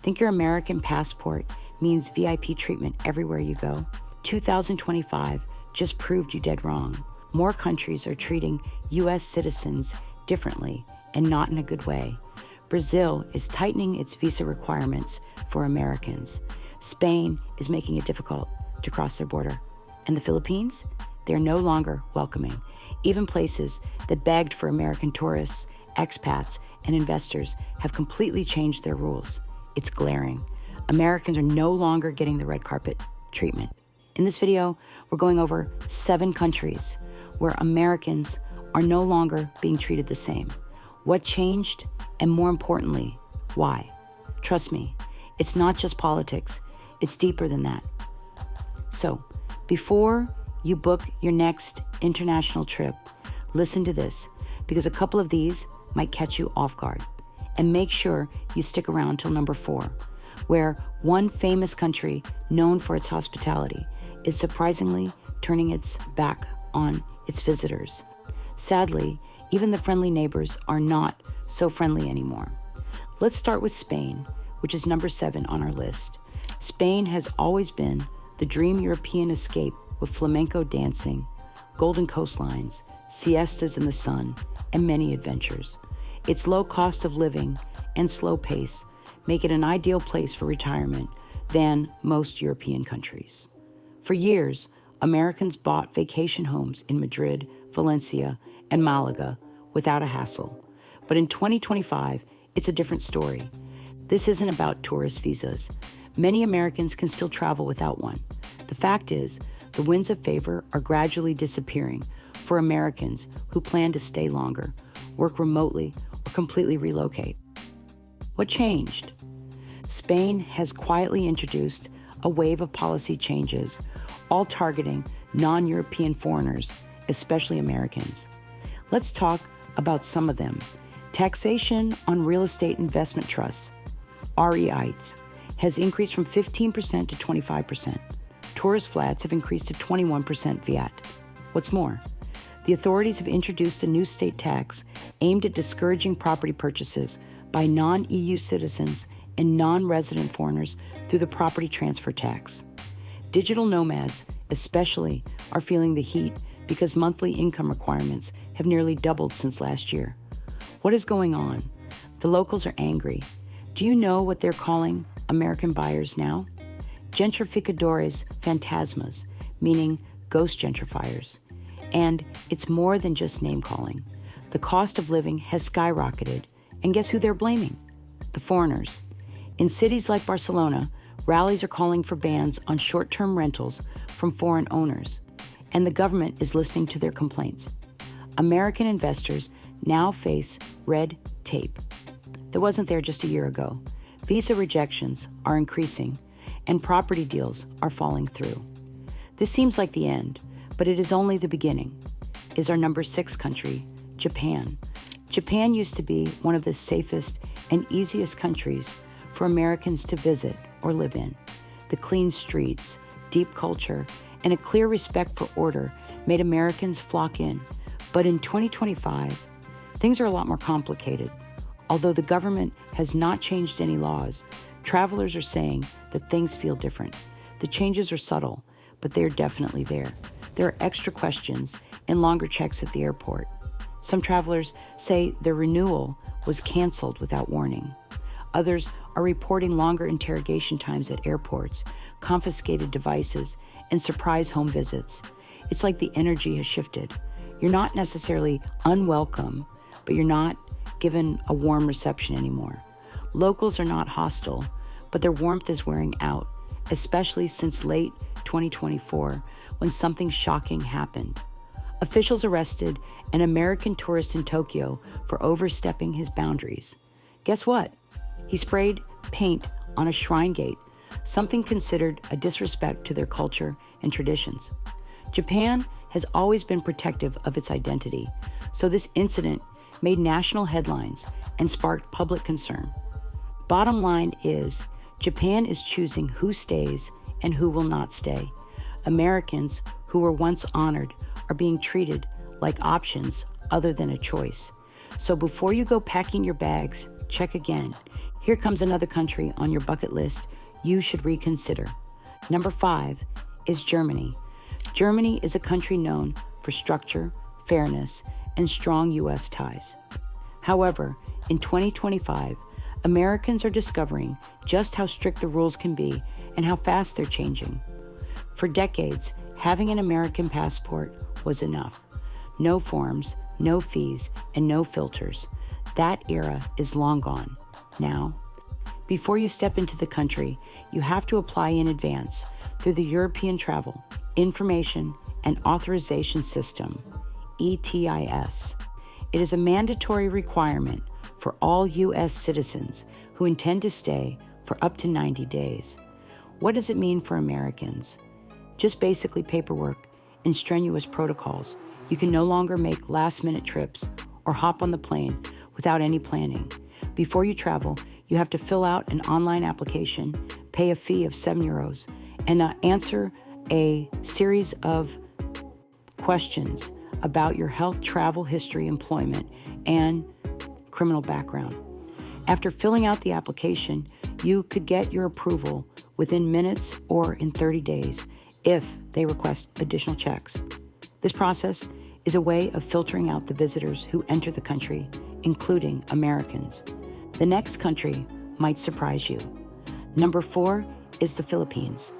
Think your American passport means VIP treatment everywhere you go? 2025 just proved you dead wrong. More countries are treating U.S. citizens differently and not in a good way. Brazil is tightening its visa requirements for Americans. Spain is making it difficult to cross their border. And the Philippines? They're no longer welcoming. Even places that begged for American tourists, expats, and investors have completely changed their rules. It's glaring. Americans are no longer getting the red carpet treatment. In this video, we're going over 7 countries where Americans are no longer being treated the same. What changed? And more importantly, why? Trust me, it's not just politics. It's deeper than that. So, before you book your next international trip, listen to this, because a couple of these might catch you off guard. And make sure you stick around till number 4, where one famous country known for its hospitality is surprisingly turning its back on its visitors. Sadly, even the friendly neighbors are not so friendly anymore. Let's start with Spain, which is number 7 on our list. Spain has always been the dream European escape with flamenco dancing, golden coastlines, siestas in the sun, and many adventures. Its low cost of living and slow pace make it an ideal place for retirement than most European countries. For years, Americans bought vacation homes in Madrid, Valencia, and Malaga without a hassle. But in 2025, it's a different story. This isn't about tourist visas. Many Americans can still travel without one. The fact is, the winds of favor are gradually disappearing for Americans who plan to stay longer, work remotely, or completely relocate. What changed? Spain has quietly introduced a wave of policy changes, all targeting non-European foreigners, especially Americans. Let's talk about some of them. Taxation on real estate investment trusts, REITs, has increased from 15% to 25%. Tourist flats have increased to 21% VAT. What's more, the authorities have introduced a new state tax aimed at discouraging property purchases by non-EU citizens and non-resident foreigners through the property transfer tax. Digital nomads, especially, are feeling the heat because monthly income requirements have nearly doubled since last year. What is going on? The locals are angry. Do you know what they're calling American buyers now? Gentrificadores fantasmas, meaning ghost gentrifiers. And it's more than just name-calling. The cost of living has skyrocketed, and guess who they're blaming? The foreigners. In cities like Barcelona, rallies are calling for bans on short-term rentals from foreign owners, and the government is listening to their complaints. American investors now face red tape that wasn't there just a year ago. Visa rejections are increasing, and property deals are falling through. This seems like the end, but it is only the beginning. Is our number 6 country, Japan. Japan used to be one of the safest and easiest countries for Americans to visit or live in. The clean streets, deep culture, and a clear respect for order made Americans flock in. But in 2025, things are a lot more complicated. Although the government has not changed any laws, travelers are saying that things feel different. The changes are subtle, but they're definitely there. There are extra questions and longer checks at the airport. Some travelers say their renewal was canceled without warning. Others are reporting longer interrogation times at airports, confiscated devices, and surprise home visits. It's like the energy has shifted. You're not necessarily unwelcome, but you're not given a warm reception anymore. Locals are not hostile, but their warmth is wearing out, especially since late 2024, when something shocking happened. Officials arrested an American tourist in Tokyo for overstepping his boundaries. Guess what? He sprayed paint on a shrine gate, something considered a disrespect to their culture and traditions. Japan has always been protective of its identity, so this incident made national headlines and sparked public concern. Bottom line is, Japan is choosing who stays and who will not stay. Americans who were once honored are being treated like options other than a choice. So before you go packing your bags, check again. Here comes another country on your bucket list you should reconsider. Number 5 is Germany. Germany is a country known for structure, fairness, and strong U.S. ties. However, in 2025, Americans are discovering just how strict the rules can be and how fast they're changing. For decades, having an American passport was enough. No forms, no fees, and no filters. That era is long gone. Now, before you step into the country, you have to apply in advance through the European Travel, Information, and Authorization System, ETIS. It is a mandatory requirement for all U.S. citizens who intend to stay for up to 90 days. What does it mean for Americans? Just basically paperwork and strenuous protocols. You can no longer make last-minute trips or hop on the plane without any planning. Before you travel, you have to fill out an online application, pay a fee of €7, and answer a series of questions about your health, travel history, employment, and criminal background. After filling out the application, you could get your approval within minutes or in 30 days if they request additional checks. This process is a way of filtering out the visitors who enter the country, including Americans. The next country might surprise you. Number 4 is the Philippines.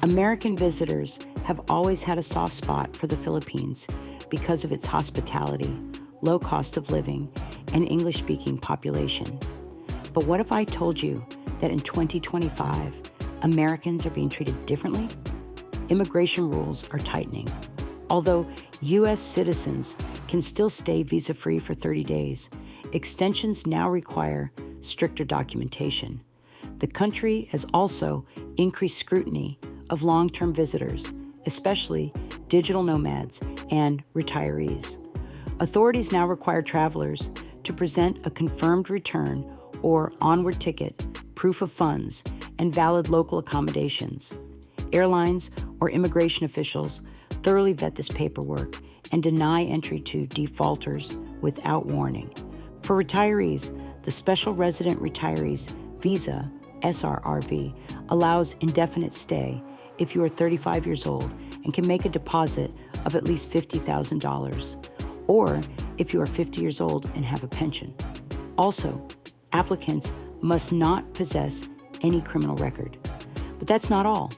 American visitors have always had a soft spot for the Philippines because of its hospitality, low cost of living, and English-speaking population. But what if I told you that in 2025, Americans are being treated differently? Immigration rules are tightening. Although U.S. citizens can still stay visa-free for 30 days, extensions now require stricter documentation. The country has also increased scrutiny of long-term visitors, especially digital nomads and retirees. Authorities now require travelers to present a confirmed return or onward ticket, proof of funds, and valid local accommodations. Airlines or immigration officials thoroughly vet this paperwork and deny entry to defaulters without warning. For retirees, the Special Resident Retirees Visa, SRRV, allows indefinite stay if you are 35 years old and can make a deposit of at least $50,000, or if you are 50 years old and have a pension. Also, applicants must not possess any criminal record. But that's not all.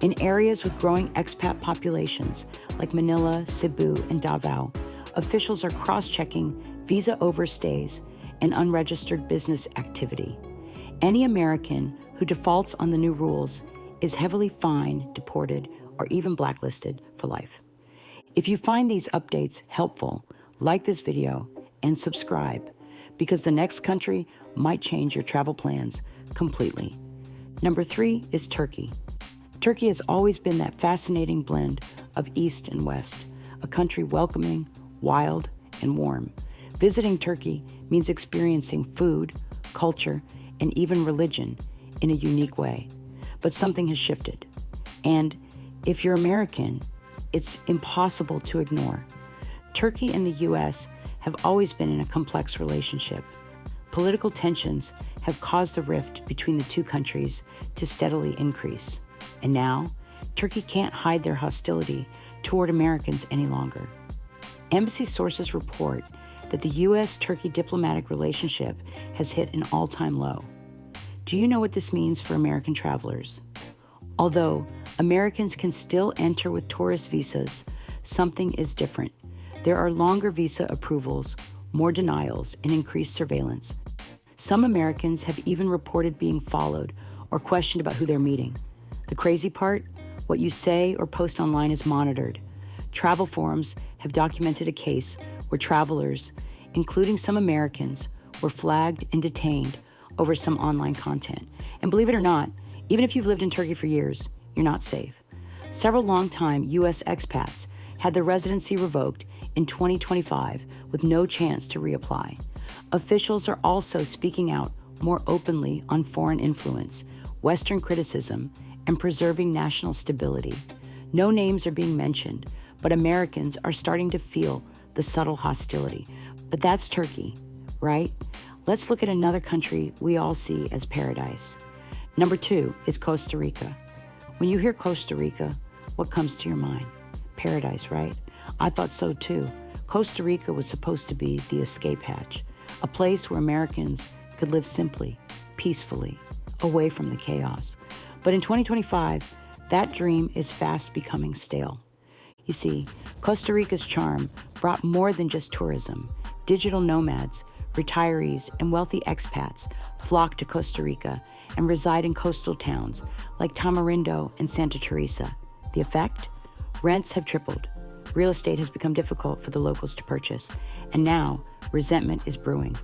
In areas with growing expat populations like Manila, Cebu, and Davao, officials are cross-checking visa overstays and unregistered business activity. Any American who defaults on the new rules is heavily fined, deported, or even blacklisted for life. If you find these updates helpful, like this video and subscribe, because the next country might change your travel plans completely. Number 3 is Turkey. Turkey has always been that fascinating blend of East and West, a country welcoming, wild, and warm. Visiting Turkey means experiencing food, culture, and even religion in a unique way. But something has shifted. And if you're American, it's impossible to ignore. Turkey and the U.S. have always been in a complex relationship. Political tensions have caused the rift between the two countries to steadily increase. And now, Turkey can't hide their hostility toward Americans any longer. Embassy sources report that the U.S.-Turkey diplomatic relationship has hit an all-time low. Do you know what this means for American travelers? Although Americans can still enter with tourist visas, something is different. There are longer visa approvals, more denials, and increased surveillance. Some Americans have even reported being followed or questioned about who they're meeting. The crazy part? What you say or post online is monitored. Travel forums have documented a case where travelers, including some Americans, were flagged and detained over some online content. And believe it or not, even if you've lived in Turkey for years, you're not safe. Several longtime U.S. expats had their residency revoked in 2025 with no chance to reapply. Officials are also speaking out more openly on foreign influence, Western criticism, and preserving national stability. No names are being mentioned, but Americans are starting to feel the subtle hostility. But that's Turkey, right? Let's look at another country we all see as paradise. Number 2 is Costa Rica. When you hear Costa Rica, what comes to your mind? Paradise, right? I thought so too. Costa Rica was supposed to be the escape hatch, a place where Americans could live simply, peacefully, away from the chaos. But in 2025, that dream is fast becoming stale. You see, Costa Rica's charm brought more than just tourism. Digital nomads, retirees, and wealthy expats flock to Costa Rica and reside in coastal towns like Tamarindo and Santa Teresa. The effect? Rents have tripled. Real estate has become difficult for the locals to purchase, and now resentment is brewing.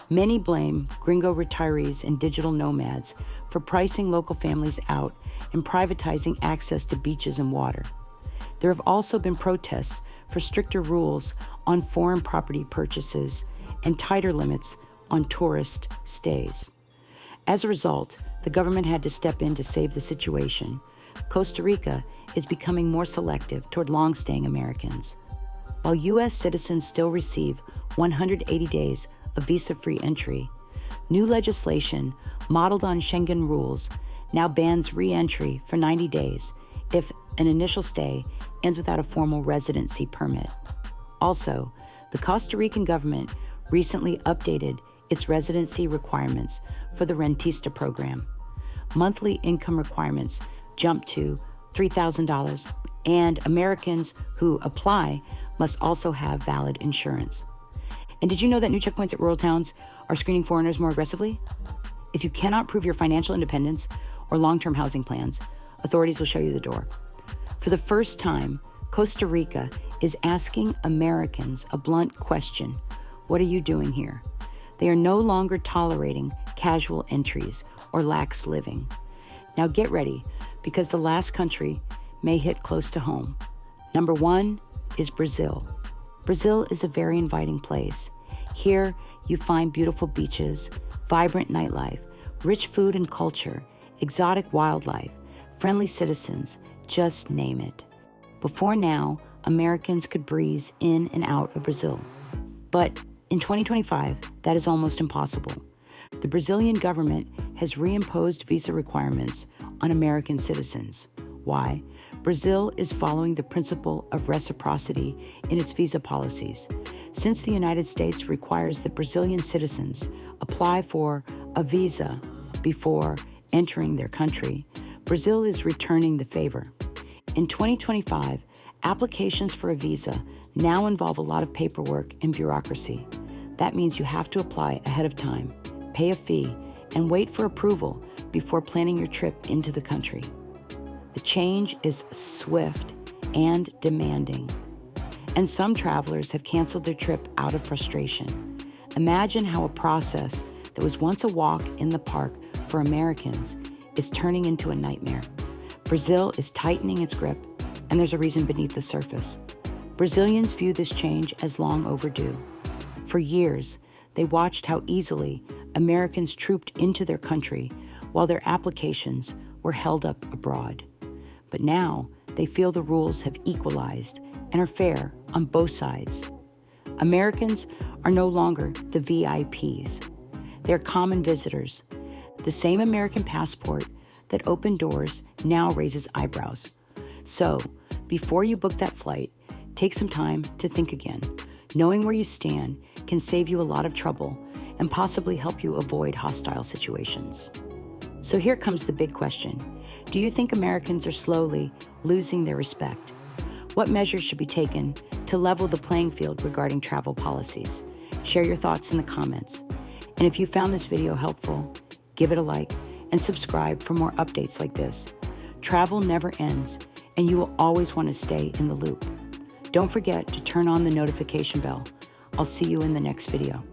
Many blame gringo retirees and digital nomads for pricing local families out and privatizing access to beaches and water. There have also been protests for stricter rules on foreign property purchases and tighter limits on tourist stays. As a result, the government had to step in to save the situation. Costa Rica is becoming more selective toward long-staying Americans. While U.S. citizens still receive 180 days of visa-free entry, new legislation modeled on Schengen rules now bans re-entry for 90 days if an initial stay ends without a formal residency permit. Also, the Costa Rican government recently updated its residency requirements for the Rentista program. Monthly income requirements jumped to $3,000, and Americans who apply must also have valid insurance. And did you know that new checkpoints at rural towns are screening foreigners more aggressively? If you cannot prove your financial independence or long-term housing plans, authorities will show you the door. For the first time, Costa Rica is asking Americans a blunt question: what are you doing here? They are no longer tolerating casual entries or lax living. Now get ready, because the last country may hit close to home. Number 1 is Brazil. Brazil is a very inviting place. Here, you find beautiful beaches, vibrant nightlife, rich food and culture, exotic wildlife, friendly citizens, just name it. Before now, Americans could breeze in and out of Brazil. But in 2025, that is almost impossible. The Brazilian government has reimposed visa requirements on American citizens. Why? Brazil is following the principle of reciprocity in its visa policies. Since the United States requires that Brazilian citizens apply for a visa before entering their country, Brazil is returning the favor. In 2025, applications for a visa now involve a lot of paperwork and bureaucracy. That means you have to apply ahead of time, pay a fee, and wait for approval before planning your trip into the country. The change is swift and demanding, and some travelers have canceled their trip out of frustration. Imagine how a process that was once a walk in the park for Americans is turning into a nightmare. Brazil is tightening its grip, and there's a reason beneath the surface. Brazilians view this change as long overdue. For years, they watched how easily Americans trooped into their country while their applications were held up abroad. But now, they feel the rules have equalized and are fair on both sides. Americans are no longer the VIPs. They're common visitors. The same American passport that opened doors now raises eyebrows. So, before you book that flight, take some time to think again. Knowing where you stand can save you a lot of trouble and possibly help you avoid hostile situations. So here comes the big question. Do you think Americans are slowly losing their respect? What measures should be taken to level the playing field regarding travel policies? Share your thoughts in the comments. And if you found this video helpful, give it a like and subscribe for more updates like this. Travel never ends, and you will always want to stay in the loop. Don't forget to turn on the notification bell. I'll see you in the next video.